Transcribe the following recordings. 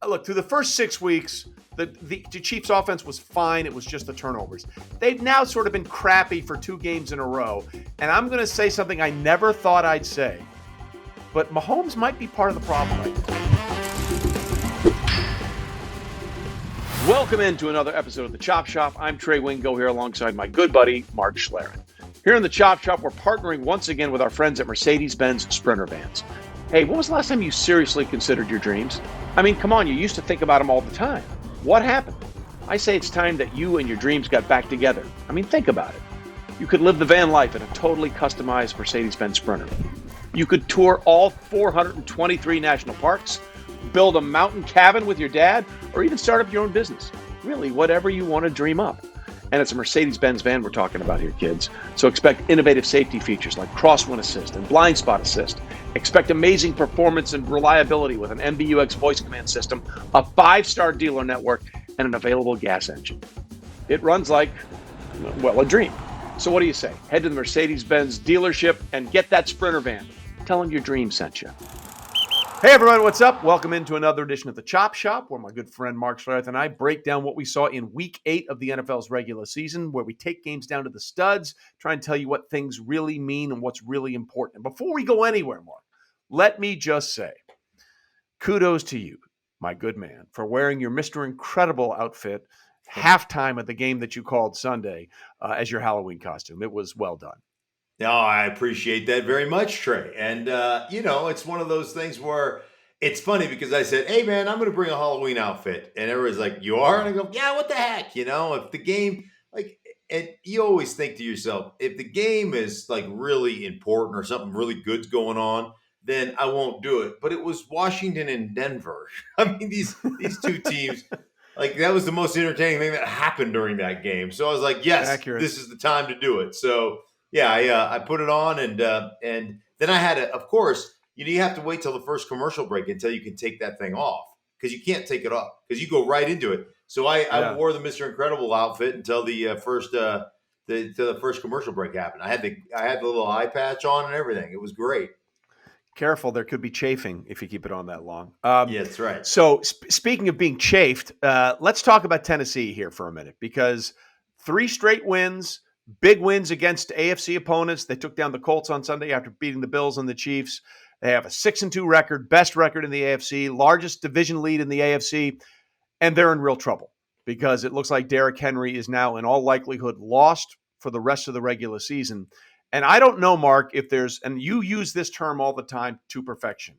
Look, through the first 6 weeks, the Chiefs' offense was fine. It was just the turnovers. They've now sort of been crappy for 2 games in a row. And I'm going to say something I never thought I'd say, but Mahomes might be part of the problem right now. Welcome into another episode of The Chop Shop. I'm Trey Wingo here alongside my good buddy, Mark Schlereth. Here in The Chop Shop, we're partnering once again with our friends at Mercedes-Benz Sprinter vans. Hey, when was the last time you seriously considered your dreams? I mean, come on, you used to think about them all the time. What happened? I say it's time that you and your dreams got back together. I mean, think about it. You could live the van life in a totally customized Mercedes-Benz Sprinter. You could tour all 423 national parks, build a mountain cabin with your dad, or even start up your own business. Really, whatever you want to dream up. And it's a Mercedes-Benz van we're talking about here, kids. So expect innovative safety features like crosswind assist and blind spot assist. Expect amazing performance and reliability with an MBUX voice command system, a 5-star dealer network, and an available gas engine. It runs like, well, a dream. So what do you say? Head to the Mercedes-Benz dealership and get that Sprinter van. Tell them your dream sent you. Hey everyone, what's up? Welcome into another edition of The Chop Shop, where my good friend Mark Schlereth and I break down what we saw in Week 8 of the NFL's regular season, where we take games down to the studs, try and tell you what things really mean and what's really important. And before we go anywhere, Mark, let me just say, kudos to you, my good man, for wearing your Mr. Incredible outfit halftime at the game that you called Sunday as your Halloween costume. It was well done. No, I appreciate that very much, Trey. And, it's one of those things where it's funny because I said, hey, man, I'm going to bring a Halloween outfit. And everybody's like, you are? And I go, yeah, what the heck? If the game, and you always think to yourself, if the game is like really important or something really good's going on, then I won't do it. But it was Washington and Denver. I mean, these two teams, that was the most entertaining thing that happened during that game. So I was like, yes, Accurate. This is the time to do it. So yeah, I put it on, and then I had to, of course, you have to wait till the first commercial break until you can take that thing off, because you can't take it off because you go right into it. So I wore the Mr. Incredible outfit until the first commercial break happened. I had the little eye patch on and everything. It was great. Careful, there could be chafing if you keep it on that long. Yeah, that's right. So speaking of being chafed, let's talk about Tennessee here for a minute, because 3 straight wins. Big wins against AFC opponents. They took down the Colts on Sunday after beating the Bills and the Chiefs. They have a 6-2 record, best record in the AFC, largest division lead in the AFC, and they're in real trouble because it looks like Derrick Henry is now in all likelihood lost for the rest of the regular season. And I don't know, Mark, if there's, and you use this term all the time to perfection,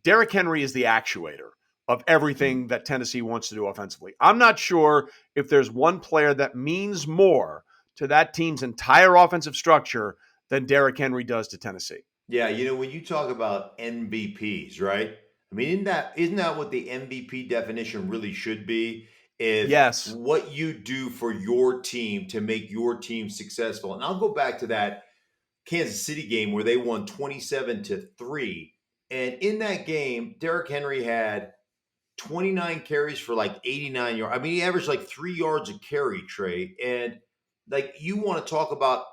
Derrick Henry is the actuator of everything that Tennessee wants to do offensively. I'm not sure if there's one player that means more to that team's entire offensive structure than Derrick Henry does to Tennessee. Yeah, when you talk about MVPs, right? I mean, isn't that what the MVP definition really should be? Yes. What you do for your team to make your team successful. And I'll go back to that Kansas City game where they won 27-3. And in that game, Derrick Henry had 29 carries for 89 yards. I mean, he averaged 3 yards a carry, Trey. And you want to talk about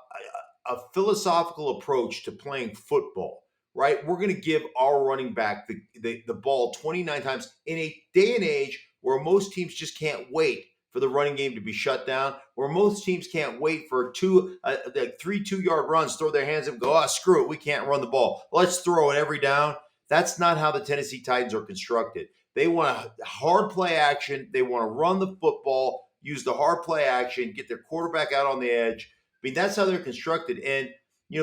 a philosophical approach to playing football, right? We're going to give our running back the ball 29 times in a day and age where most teams just can't wait for the running game to be shut down, where most teams can't wait for 3 2-yard runs, throw their hands up and go, screw it, we can't run the ball. Let's throw it every down. That's not how the Tennessee Titans are constructed. They want a hard play action. They want to run the football, use the hard play action, get their quarterback out on the edge. I mean, that's how they're constructed. And,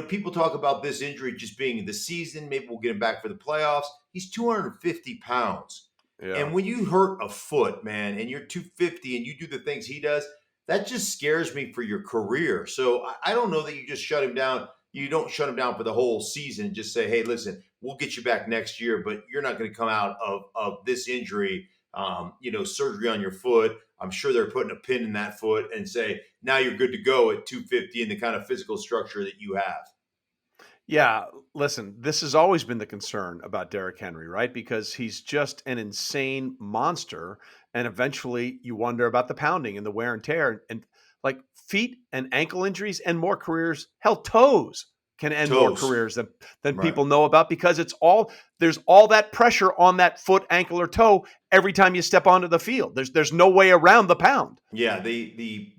people talk about this injury just being the season. Maybe we'll get him back for the playoffs. He's 250 pounds. Yeah. And when you hurt a foot, man, and you're 250 and you do the things he does, that just scares me for your career. So I don't know that you just shut him down. You don't shut him down for the whole season and just say, hey, listen, we'll get you back next year, but you're not going to come out of this injury, surgery on your foot. I'm sure they're putting a pin in that foot and say, now you're good to go at 250 and the kind of physical structure that you have. Yeah, listen, this has always been the concern about Derrick Henry, right? Because he's just an insane monster. And eventually you wonder about the pounding and the wear and tear and feet and ankle injuries and more careers, hell, toes. can end more Toes. careers than Right. people know about, because there's all that pressure on that foot, ankle, or toe every time you step onto the field. There's no way around the pound. Yeah, the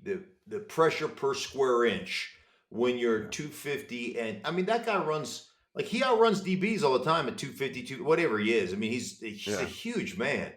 pressure per square inch when you're 250, and I mean that guy runs like he outruns DBs all the time at 252, whatever he is. I mean he's a huge man,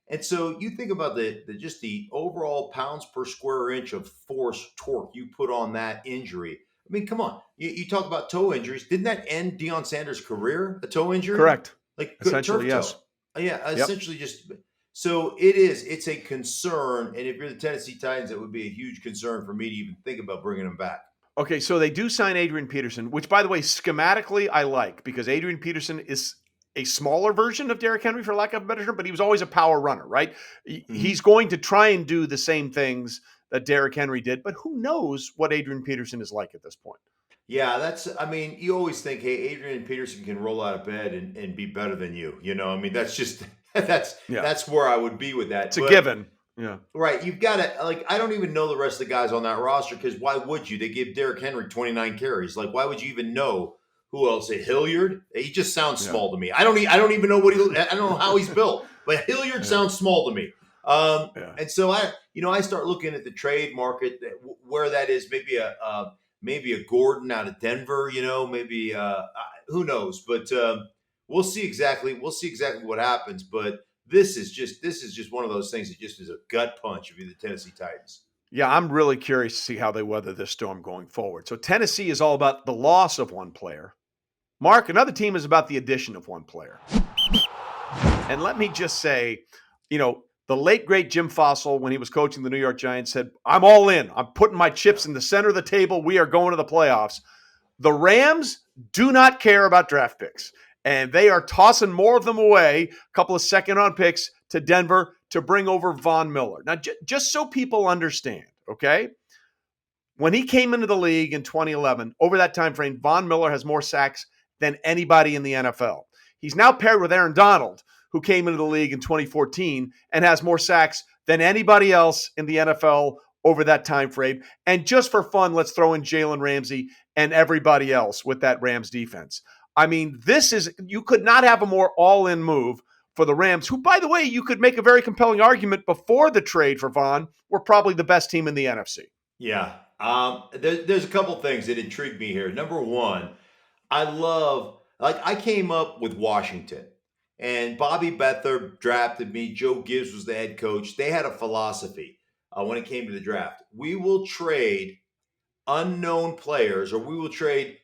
and so you think about just the overall pounds per square inch of force torque you put on that injury. I mean, come on, you talk about toe injuries. Didn't that end Deion Sanders' career? A toe injury, Correct. like Essentially, turf toe. yes. Yeah, Yep. essentially just. So it's a concern. And if you're the Tennessee Titans, it would be a huge concern for me to even think about bringing him back. Okay, so they do sign Adrian Peterson, which, by the way, schematically I like, because Adrian Peterson is a smaller version of Derrick Henry, for lack of a better term, but he was always a power runner, right? Mm-hmm. He's going to try and do the same things that Derrick Henry did, but who knows what Adrian Peterson is like at this point. Yeah, I mean, you always think, hey, Adrian Peterson can roll out of bed and be better than you. I mean, that's just, that's where I would be with that. It's a given. Yeah. Right. You've got to, like, I don't even know the rest of the guys on that roster, because why would you? They give Derrick Henry 29 carries. Like, why would you even know who else? Hilliard? He just sounds small to me. I don't even know I don't know how he's built, but Hilliard sounds small to me. And so I start looking at the trade market, where that is, maybe a Gordon out of Denver, maybe who knows, but we'll see exactly what happens. But this is just one of those things that just is a gut punch if you're the Tennessee Titans. Yeah, I'm really curious to see how they weather this storm going forward. So Tennessee is all about the loss of one player. Mark, another team is about the addition of one player. And let me just say, the late, great Jim Fossil, when he was coaching the New York Giants, said, I'm all in. I'm putting my chips in the center of the table. We are going to the playoffs. The Rams do not care about draft picks, and they are tossing more of them away, a couple of second-round picks, to Denver to bring over Von Miller. Now, just so people understand, okay? When he came into the league in 2011, over that time frame, Von Miller has more sacks than anybody in the NFL. He's now paired with Aaron Donald, who came into the league in 2014 and has more sacks than anybody else in the NFL over that time frame. And just for fun, let's throw in Jalen Ramsey and everybody else with that Rams defense. I mean, you could not have a more all-in move for the Rams, who, by the way, you could make a very compelling argument before the trade for Von, were probably the best team in the NFC. Yeah. There's a couple things that intrigue me here. Number one, I came up with Washington, and Bobby Beathard drafted me. Joe Gibbs was the head coach. They had a philosophy when it came to the draft. We will trade unknown players, or we will trade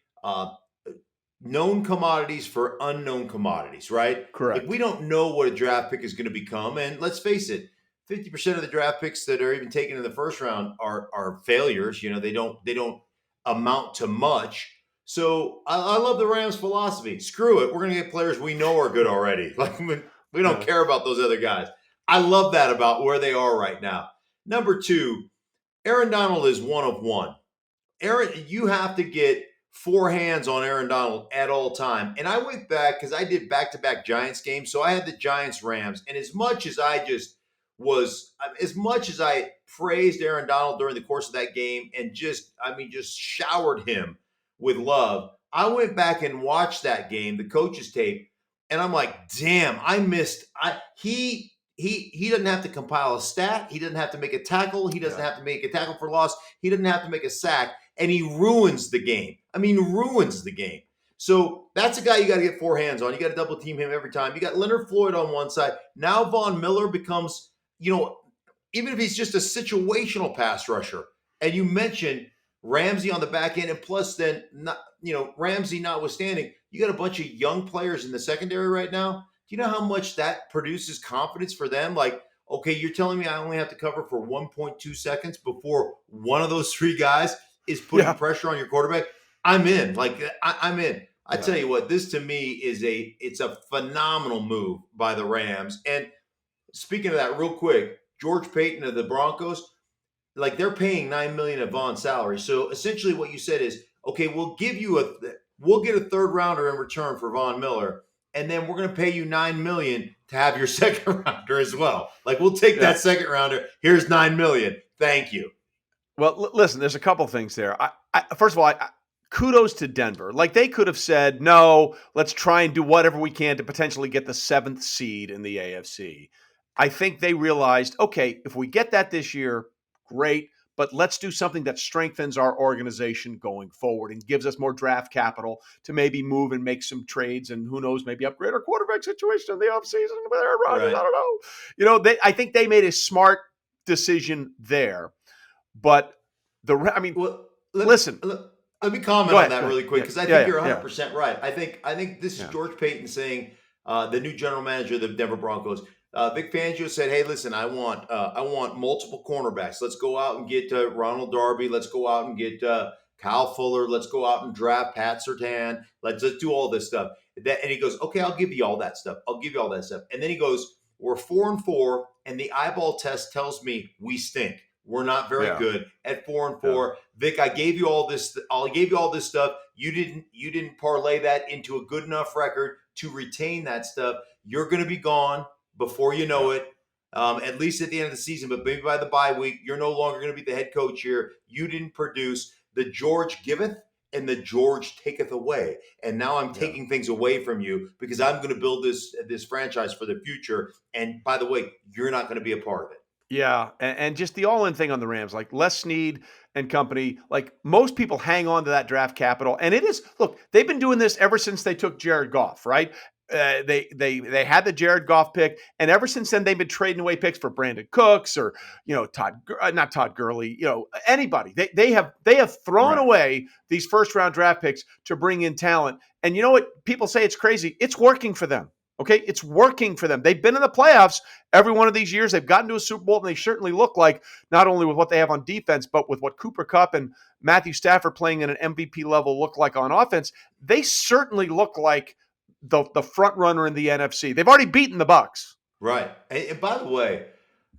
known commodities for unknown commodities, right? Correct. Like, we don't know what a draft pick is going to become. And let's face it, 50% of the draft picks that are even taken in the first round are failures. They don't amount to much. So I love the Rams' philosophy. Screw it. We're going to get players we know are good already. Like, we don't care about those other guys. I love that about where they are right now. Number two, Aaron Donald is one of one. You have to get four hands on Aaron Donald at all time. And I went back because I did back-to-back Giants games. So I had the Giants-Rams. And as much as I praised Aaron Donald during the course of that game and just showered him with love, I went back and watched that game, the coach's tape, and I'm like, damn, I missed. He doesn't have to compile a stat. He doesn't have to make a tackle. He doesn't have to make a tackle for loss. He doesn't have to make a sack, and he ruins the game. Ruins the game. So that's a guy you got to get four hands on. You got to double team him every time. You got Leonard Floyd on one side. Now Von Miller becomes, even if he's just a situational pass rusher, and you mentioned Ramsey on the back end, and plus then, Ramsey notwithstanding, you got a bunch of young players in the secondary right now. Do you know how much that produces confidence for them? Like, okay, you're telling me I only have to cover for 1.2 seconds before one of those three guys is putting pressure on your quarterback? I'm in. I'm in. I tell you what, this to me it's a phenomenal move by the Rams. And speaking of that, real quick, George Payton of the Broncos, they're paying $9 million of Von's salary. So essentially, what you said is, okay, we'll get a third rounder in return for Von Miller, and then we're going to pay you $9 million to have your second rounder as well. We'll take that second rounder. Here's $9 million. Thank you. Well, listen, there's a couple things there. First of all, kudos to Denver. Like, they could have said, no, let's try and do whatever we can to potentially get the 7th seed in the AFC. I think they realized, okay, if we get that this year, great, but let's do something that strengthens our organization going forward and gives us more draft capital to maybe move and make some trades and who knows, maybe upgrade our quarterback situation in the offseason with Aaron Rodgers. Right. I don't know. You know, I think they made a smart decision there. But Well, listen. Let me comment on that really quick, because I think you're 100% right. I think this is George Payton saying, the new general manager of the Denver Broncos. Vic Fangio said, "Hey, listen, I want multiple cornerbacks. Let's go out and get Ronald Darby. Let's go out and get Kyle Fuller. Let's go out and draft Pat Surtain. Let's do all this stuff." And he goes, "Okay, I'll give you all that stuff. I'll give you all that stuff." And then he goes, "We're 4-4, and the eyeball test tells me we stink. We're not very good at 4-4. Vic, I gave you all this. I gave you all this stuff. You didn't parlay that into a good enough record to retain that stuff. You're going to be gone before you know it. At least at the end of the season, but maybe by the bye week, you're no longer going to be the head coach here. You didn't produce. The George giveth and the George taketh away. And now I'm taking things away from you because I'm going to build this franchise for the future. And by the way, you're not going to be a part of it." Yeah, and just the all-in thing on the Rams, like Les Snead and company, like most people hang on to that draft capital, and it is, look, they've been doing this ever since they took Jared Goff, right? They had the Jared Goff pick, and ever since then they've been trading away picks for Brandon Cooks or not Todd Gurley, anybody. They have thrown away these first-round draft picks to bring in talent, and you know what? People say it's crazy. It's working for them. Okay, it's working for them. They've been in the playoffs every one of these years. They've gotten to a Super Bowl, and they certainly look like, not only with what they have on defense, but with what Cooper Kupp and Matthew Stafford playing at an MVP level look like on offense, they certainly look like the front runner in the NFC. They've already beaten the Bucs. Right. And by the way,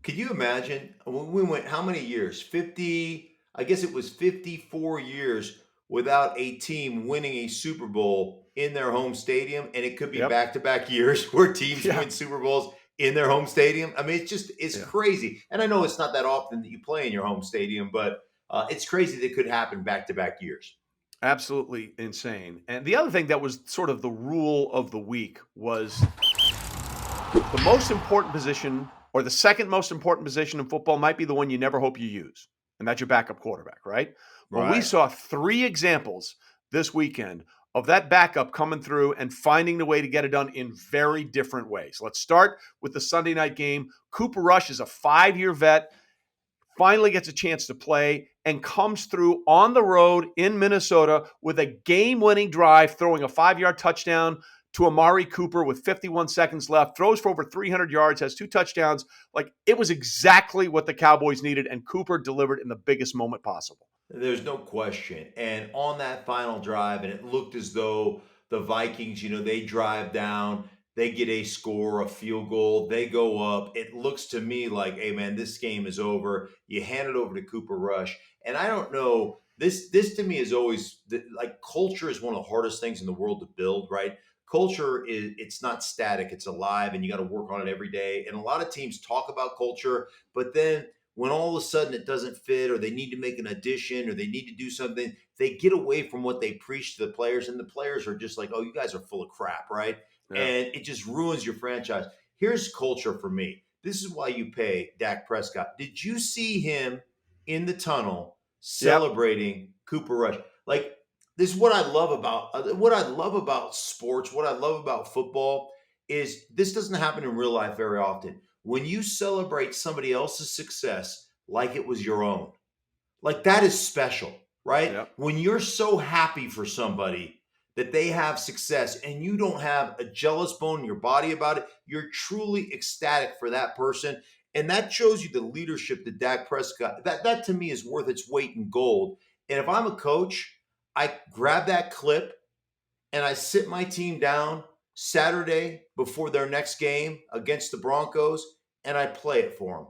could you imagine when we went how many years? 50, I guess it was 54 years without a team winning a Super Bowl in their home stadium, and it could be back-to-back years where teams win Super Bowls in their home stadium. I mean, it's crazy. And I know it's not that often that you play in your home stadium, but it's crazy that it could happen back-to-back years. Absolutely insane. And the other thing that was sort of the rule of the week was the most important position, or the second most important position in football, might be the one you never hope you use, and that's your backup quarterback, right? Well, we saw 3 examples this weekend of that backup coming through and finding the way to get it done in very different ways. Let's start with the Sunday night game. Cooper Rush is a 5-year vet, finally gets a chance to play, and comes through on the road in Minnesota with a game-winning drive, throwing a 5-yard touchdown to Amari Cooper with 51 seconds left, throws for over 300 yards, has 2 touchdowns. Like, it was exactly what the Cowboys needed, and Cooper delivered in the biggest moment possible. There's no question. And on that final drive, and it looked as though the Vikings, they drive down, they get a score, a field goal, they go up. It looks to me like, hey, man, this game is over. You hand it over to Cooper Rush. And I don't know, this to me is always, like, culture is one of the hardest things in the world to build, right? Culture it's not static, it's alive, and you got to work on it every day. And a lot of teams talk about culture, but then when all of a sudden it doesn't fit, or they need to make an addition, or they need to do something, they get away from what they preach to the players, and the players are just like, oh, you guys are full of crap, right? Yeah. And it just ruins your franchise. Here's culture for me. This is why you pay Dak Prescott. Did you see him in the tunnel celebrating Cooper Rush? Like, this is what I love about sports, what I love about football is this doesn't happen in real life very often. When you celebrate somebody else's success like it was your own, like, that is special, right? Yep. When you're so happy for somebody that they have success and you don't have a jealous bone in your body about it, you're truly ecstatic for that person. And that shows you the leadership that Dak Prescott, that to me is worth its weight in gold. And if I'm a coach, I grab that clip and I sit my team down Saturday before their next game against the Broncos, and I play it for them.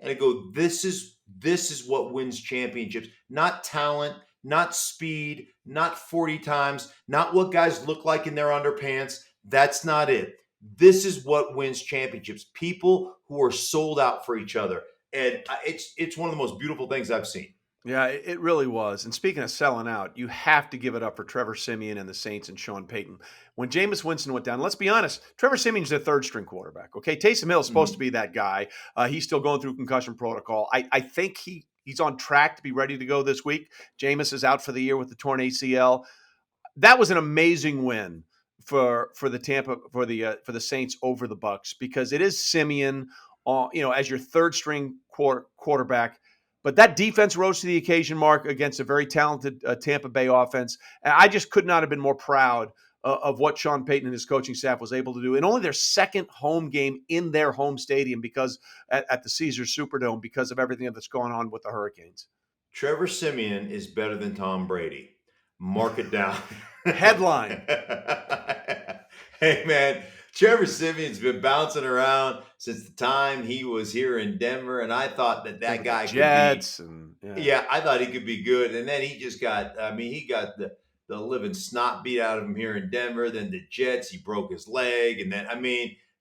And I go, this is what wins championships. Not talent, not speed, not 40 times, not what guys look like in their underpants. That's not it. This is what wins championships. People who are sold out for each other. And it's one of the most beautiful things I've seen. Yeah, it really was. And speaking of selling out, you have to give it up for Trevor Siemian and the Saints and Sean Payton. When Jameis Winston went down, let's be honest, Trevor Siemian's their third string quarterback. Okay, Taysom Hill is supposed to Mhm. be that guy. He's still going through concussion protocol. I think he's on track to be ready to go this week. Jameis is out for the year with the torn ACL. That was an amazing win for the Tampa for the Saints over the Bucks, because it is Siemian, as your third string quarterback. But that defense rose to the occasion, Mark, against a very talented Tampa Bay offense. And I just could not have been more proud of what Sean Payton and his coaching staff was able to do in only their second home game in their home stadium, because at the Caesars Superdome, because of everything that's going on with the Hurricanes. Trevor Siemian is better than Tom Brady. Mark it down. Headline. Hey, man, Trevor Siemian's been bouncing around since the time he was here in Denver, and I thought that guy could be. Jets and Yeah, I thought he could be good, and then he just got. I mean, he got the living snot beat out of him here in Denver. Then the Jets, he broke his leg, and then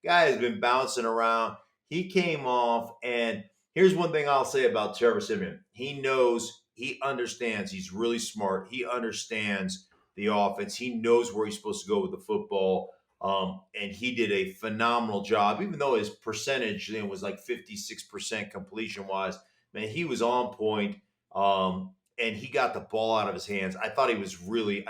guy has been bouncing around. He came off, and here's one thing I'll say about Trevor Siemian: he knows, he understands. He's really smart. He understands the offense. He knows where he's supposed to go with the football. And he did a phenomenal job, even though his percentage was like 56% completion wise. Man, he was on point. And he got the ball out of his hands. I thought he was really,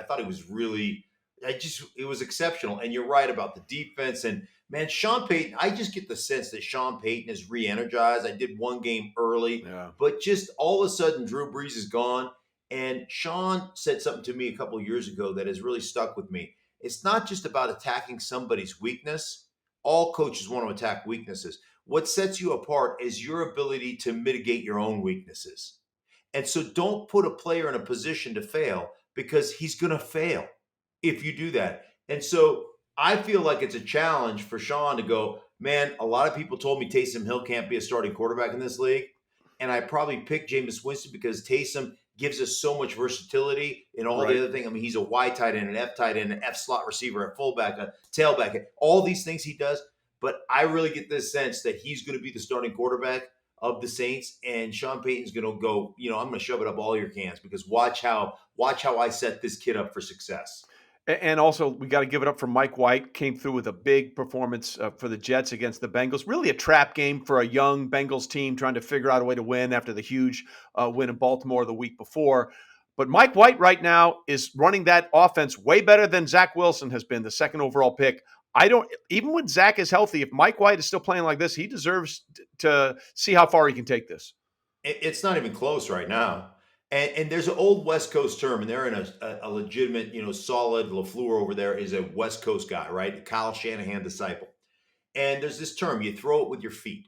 it was exceptional. And you're right about the defense. And man, Sean Payton, I just get the sense that Sean Payton is re-energized. I did one game early, but just all of a sudden Drew Brees is gone. And Sean said something to me a couple of years ago that has really stuck with me. It's not just about attacking somebody's weakness. All coaches want to attack weaknesses. What sets you apart is your ability to mitigate your own weaknesses. And so don't put a player in a position to fail, because he's going to fail if you do that. And so I feel like it's a challenge for Sean to go, man, a lot of people told me Taysom Hill can't be a starting quarterback in this league. And I probably picked Jameis Winston because Taysom gives us so much versatility in all the other things. I mean, he's a Y tight end, an F tight end, an F slot receiver, a fullback, a tailback, all these things he does. But I really get this sense that he's going to be the starting quarterback of the Saints, and Sean Payton's going to go, I'm going to shove it up all your cans, because watch how I set this kid up for success. And also, we got to give it up for Mike White. Came through with a big performance for the Jets against the Bengals. Really a trap game for a young Bengals team trying to figure out a way to win after the huge win in Baltimore the week before. But Mike White right now is running that offense way better than Zach Wilson has been, the second overall pick. Even when Zach is healthy, if Mike White is still playing like this, he deserves to see how far he can take this. It's not even close right now. And there's an old West Coast term, and they're in a legitimate, solid. LaFleur over there is a West Coast guy, right? Kyle Shanahan disciple. And there's this term, you throw it with your feet.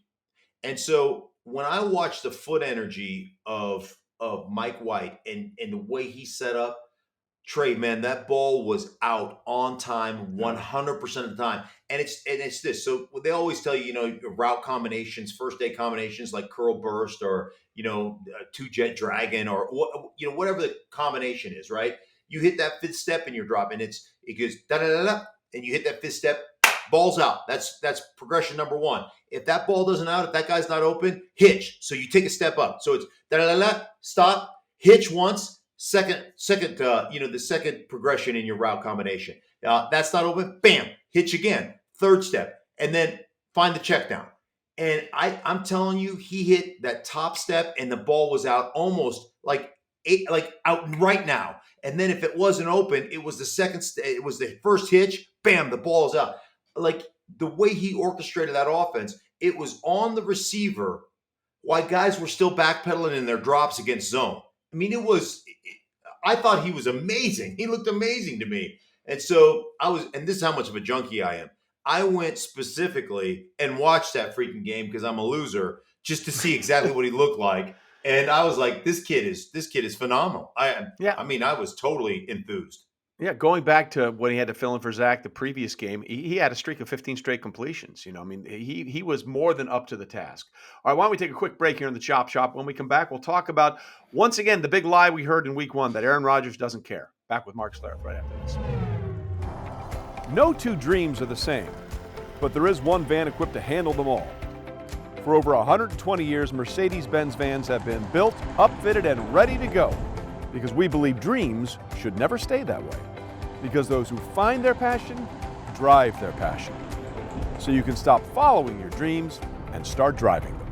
And so when I watch the foot energy of Mike White and the way he set up, Trey, man, that ball was out on time 100% of the time. And it's this. So they always tell you, route combinations, first day combinations like curl burst or, two jet dragon or, whatever the combination is, right? You hit that fifth step in your drop and it goes da-da-da-da, and you hit that fifth step, ball's out. That's progression number one. If that ball doesn't out, if that guy's not open, hitch. So you take a step up. So it's da-da-da-da, stop, hitch once. Second, the second progression in your route combination. That's not open. Bam, hitch again. Third step, and then find the check down. And I'm telling you, he hit that top step, and the ball was out almost like out right now. And then if it wasn't open, it was the second. It was the first hitch. Bam, the ball is out. Like the way he orchestrated that offense, it was on the receiver while guys were still backpedaling in their drops against zone. I mean, I thought he was amazing. He looked amazing to me. And so and this is how much of a junkie I am. I went specifically and watched that freaking game because I'm a loser, just to see exactly what he looked like. And I was like, this kid is phenomenal. I mean, I was totally enthused. Yeah, going back to when he had to fill in for Zach the previous game, he had a streak of 15 straight completions. He was more than up to the task. All right, why don't we take a quick break here in the Chop Shop? When we come back, we'll talk about, once again, the big lie we heard in week one, that Aaron Rodgers doesn't care. Back with Mark Schlereth right after this. No two dreams are the same, but there is one van equipped to handle them all. For over 120 years, Mercedes-Benz vans have been built, upfitted, and ready to go because we believe dreams should never stay that way. Because those who find their passion drive their passion. So you can stop following your dreams and start driving them.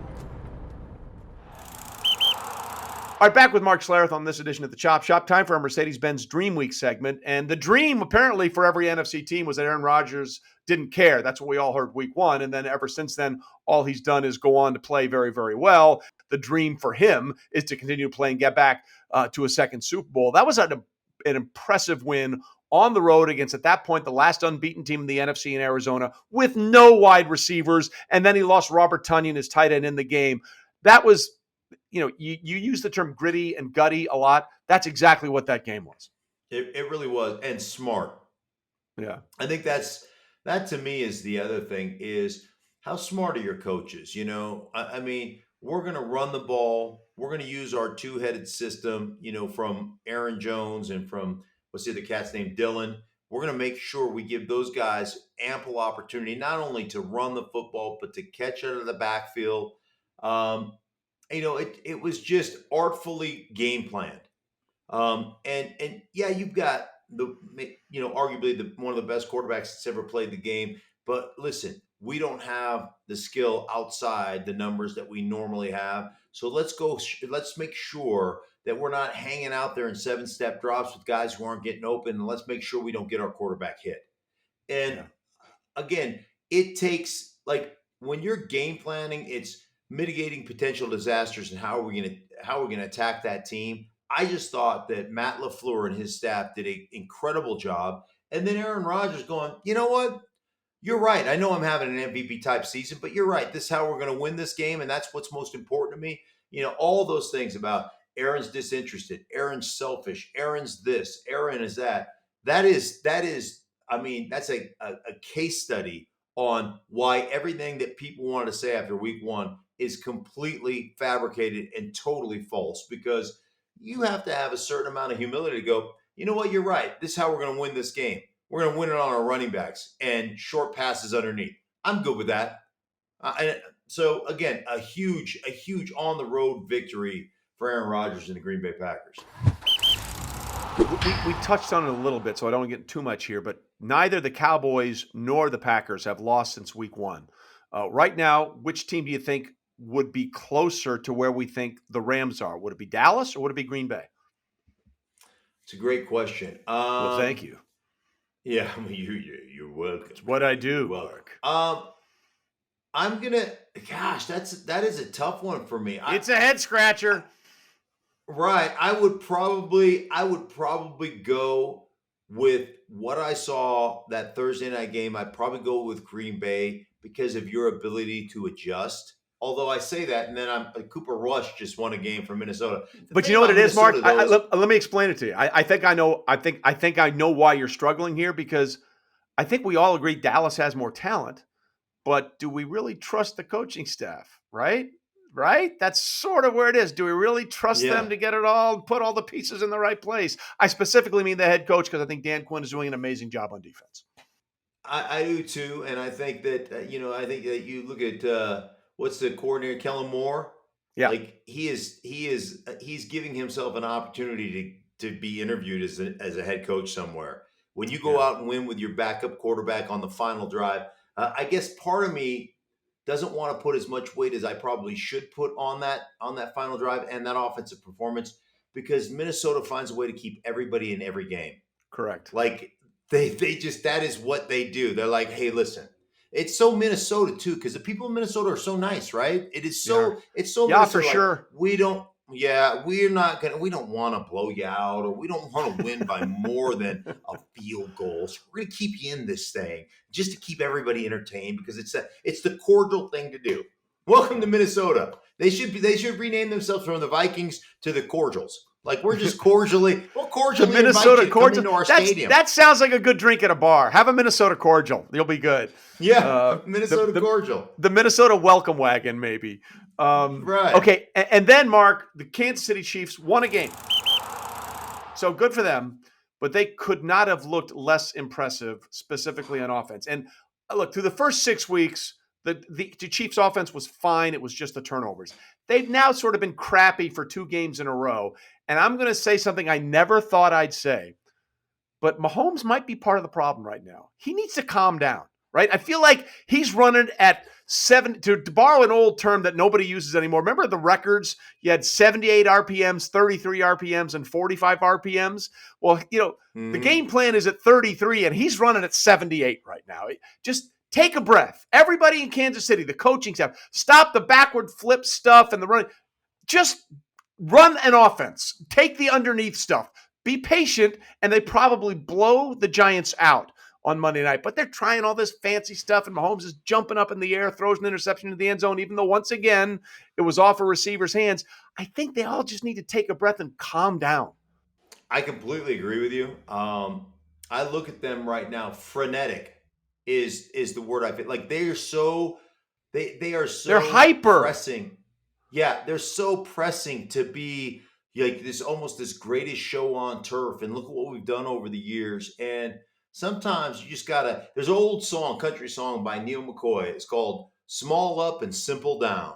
All right, back with Mark Schlereth on this edition of the Chop Shop. Time for our Mercedes-Benz Dream Week segment. And the dream, apparently, for every NFC team was that Aaron Rodgers didn't care. That's what we all heard week one. And then ever since then, all he's done is go on to play very, very well. The dream for him is to continue to play and get back to a second Super Bowl. That was an impressive win on the road against, at that point, the last unbeaten team in the NFC in Arizona with no wide receivers. And then he lost Robert Tonyan, his tight end, in the game. That was... you use the term gritty and gutty a lot. That's exactly what that game was. It really was, and smart. Yeah. I think that to me is the other thing is how smart are your coaches? I mean, we're going to run the ball. We're going to use our two-headed system, from Aaron Jones and from, what's the other cat's name, Dylan. We're going to make sure we give those guys ample opportunity, not only to run the football, but to catch out of the backfield. It was just artfully game planned. And yeah, you've got arguably one of the best quarterbacks that's ever played the game. But listen, we don't have the skill outside the numbers that we normally have. So let's make sure that we're not hanging out there in 7-step drops with guys who aren't getting open. And let's make sure we don't get our quarterback hit. And again, it takes, when you're game planning, it's mitigating potential disasters and how are we going to attack that team. I just thought that Matt LaFleur and his staff did an incredible job. And then Aaron Rodgers going, you know what? You're right. I know I'm having an MVP type season, but you're right. This is how we're going to win this game. And that's what's most important to me. All those things about Aaron's disinterested, Aaron's selfish, Aaron's this, Aaron is that. That is, I mean, that's a case study on why everything that people wanted to say after week one is completely fabricated and totally false, because you have to have a certain amount of humility to go, you know what, you're right. This is how we're going to win this game. We're going to win it on our running backs and short passes underneath. I'm good with that. So again, a huge on the road victory for Aaron Rodgers and the Green Bay Packers. We touched on it a little bit, so I don't want to get too much here, but neither the Cowboys nor the Packers have lost since week one. Right now, which team do you think would be closer to where we think the Rams are? Would it be Dallas or would it be Green Bay? It's a great question. Well, thank you. Yeah, you're welcome. It's what I do, Mark. I'm gonna. Gosh, that is a tough one for me. It's a head scratcher. Right. I would probably go with what I saw that Thursday night game. I'd probably go with Green Bay because of your ability to adjust. Although I say that, and then Cooper Rush just won a game for Minnesota. But you know what it is, Mark? Let me explain it to you. I think I know. I think I know why you're struggling here, because I think we all agree Dallas has more talent. But do we really trust the coaching staff? Right? That's sort of where it is. Do we really trust them to get it all, put all the pieces in the right place? I specifically mean the head coach, because I think Dan Quinn is doing an amazing job on defense. I do too, and I think that I think that you look at. What's the coordinator, Kellen Moore? Yeah, he's giving himself an opportunity to be interviewed as a head coach somewhere. When you go out and win with your backup quarterback on the final drive, I guess part of me doesn't want to put as much weight as I probably should put on that final drive and that offensive performance, because Minnesota finds a way to keep everybody in every game. Correct. They just, that is what they do. They're like, hey, listen. It's so Minnesota too, because the people in Minnesota are so nice, right? It is so. It's so. Yeah, for sure. We don't want to blow you out, or we don't want to win by more than a field goal. So we're going to keep you in this thing just to keep everybody entertained, because it's the cordial thing to do. Welcome to Minnesota. They should rename themselves from the Vikings to the Cordials. We're just cordially the Minnesota cordial into our stadium. That sounds like a good drink at a bar. Have a Minnesota cordial. You'll be good. Yeah, Minnesota cordial. The Minnesota welcome wagon, maybe. Right. Okay, and then, Mark, the Kansas City Chiefs won a game. So good for them, but they could not have looked less impressive, specifically on offense. And look, through the first 6 weeks, The Chiefs offense was fine. It was just the turnovers. They've now sort of been crappy for 2 games in a row. And I'm going to say something I never thought I'd say, but Mahomes might be part of the problem right now. He needs to calm down, right? I feel like he's running at 7, to borrow an old term that nobody uses anymore. Remember the records? You had 78 RPMs, 33 RPMs, and 45 RPMs. Well, the game plan is at 33, and he's running at 78 right now. Just take a breath. Everybody in Kansas City, the coaching staff, stop the backward flip stuff and the running. Just run an offense. Take the underneath stuff. Be patient, and they probably blow the Giants out on Monday night. But they're trying all this fancy stuff, and Mahomes is jumping up in the air, throws an interception into the end zone, even though, once again, it was off a receiver's hands. I think they all just need to take a breath and calm down. I completely agree with you. I look at them right now. Frenetic is the word I feel. Like they are so they're hyper pressing. Yeah, they're so pressing to be like this greatest show on turf. And look at what we've done over the years. And sometimes you just gotta. There's an old country song by Neil McCoy. It's called "Small Up and Simple Down."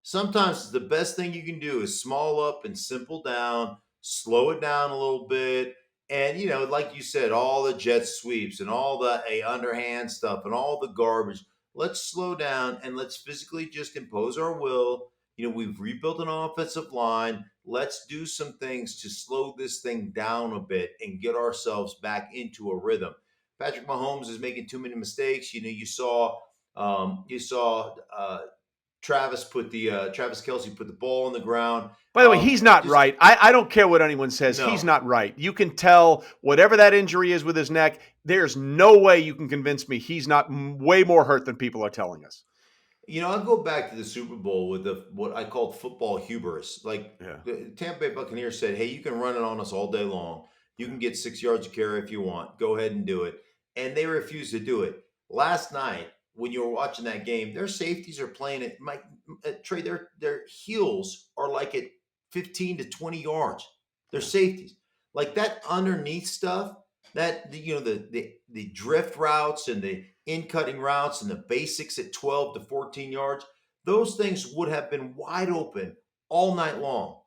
Sometimes the best thing you can do is small up and simple down. Slow it down a little bit. And, like you said, all the jet sweeps and all the underhand stuff and all the garbage. Let's slow down and let's physically just impose our will. We've rebuilt an offensive line. Let's do some things to slow this thing down a bit and get ourselves back into a rhythm. Patrick Mahomes is making too many mistakes. You saw Travis Kelce put the ball on the ground. By the way, he's not right. I don't care what anyone says. No. He's not right. You can tell whatever that injury is with his neck, there's no way you can convince me he's not way more hurt than people are telling us. I'll go back to the Super Bowl with what I called football hubris. The Tampa Bay Buccaneers said, hey, you can run it on us all day long. You can get 6 yards of carry if you want. Go ahead and do it. And they refused to do it. Last night, when you were watching that game, their safeties are playing at Trey, their heels are like at 15 to 20 yards. Their safeties. Like that underneath stuff, that the drift routes and the in-cutting routes and the basics at 12 to 14 yards, those things would have been wide open all night long.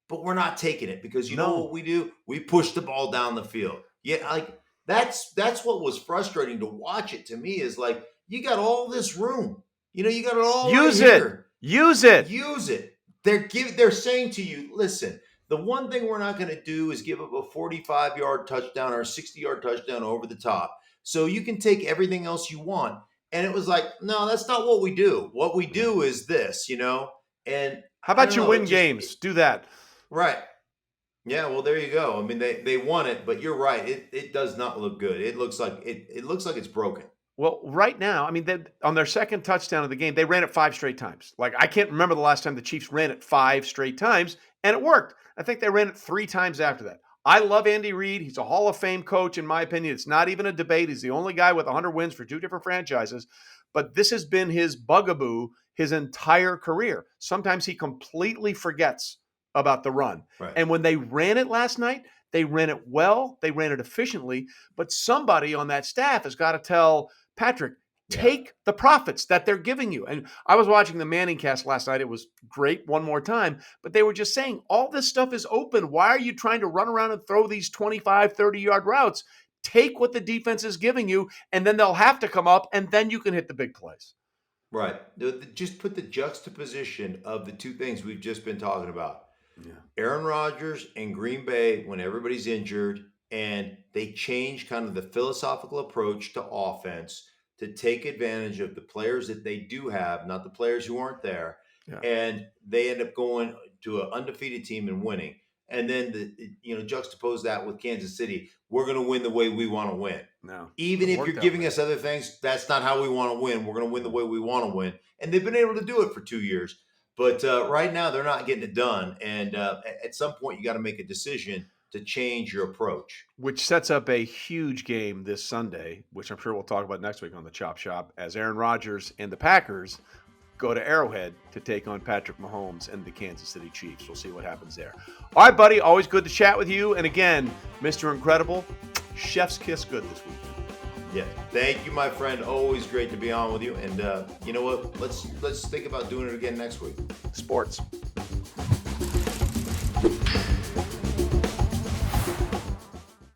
But we're not taking it because know what we do? We push the ball down the field. Yeah, like that's what was frustrating to watch it to me is like, you got all this room. You got it all. Use right it. Here. Use it. Use it. They're saying to you, listen, the one thing we're not going to do is give up a 45-yard touchdown or a 60-yard touchdown over the top. So you can take everything else you want. And it was like, no, that's not what we do. What we do is this, And how about you win games? Do that. Right. Yeah, well, there you go. I mean, they won it, but you're right. It does not look good. It looks like it's broken. Well, right now, I mean, on their second touchdown of the game, they ran it 5 straight times. Like, I can't remember the last time the Chiefs ran it 5 straight times, and it worked. I think they ran it 3 times after that. I love Andy Reid. He's a Hall of Fame coach, in my opinion. It's not even a debate. He's the only guy with 100 wins for 2 different franchises. But this has been his bugaboo his entire career. Sometimes he completely forgets about the run. Right. And when they ran it last night, they ran it well. They ran it efficiently. But somebody on that staff has got to tell Patrick, take the profits that they're giving you. And I was watching the Manning cast last night. It was great one more time. But they were just saying, all this stuff is open. Why are you trying to run around and throw these 25, 30-yard routes? Take what the defense is giving you, and then they'll have to come up, and then you can hit the big plays. Right. Just put the juxtaposition of the 2 things we've just been talking about. Yeah. Aaron Rodgers and Green Bay when everybody's injured, and they change kind of the philosophical approach to offense to take advantage of the players that they do have, not the players who aren't there. Yeah. And they end up going to an undefeated team and winning. And then juxtapose that with Kansas City. We're going to win the way we want to win. No, even if you're giving us other things, that's not how we want to win. We're going to win the way we want to win. And they've been able to do it for 2 years. But right now, they're not getting it done. And at some point, you got to make a decision to change your approach. Which sets up a huge game this Sunday, which I'm sure we'll talk about next week on the Chop Shop, as Aaron Rodgers and the Packers go to Arrowhead to take on Patrick Mahomes and the Kansas City Chiefs. We'll see what happens there. All right, buddy, always good to chat with you. And again, Mr. Incredible, chef's kiss good this weekend. Yeah. Thank you, my friend. Always great to be on with you. And you know what? Let's think about doing it again next week. Sports.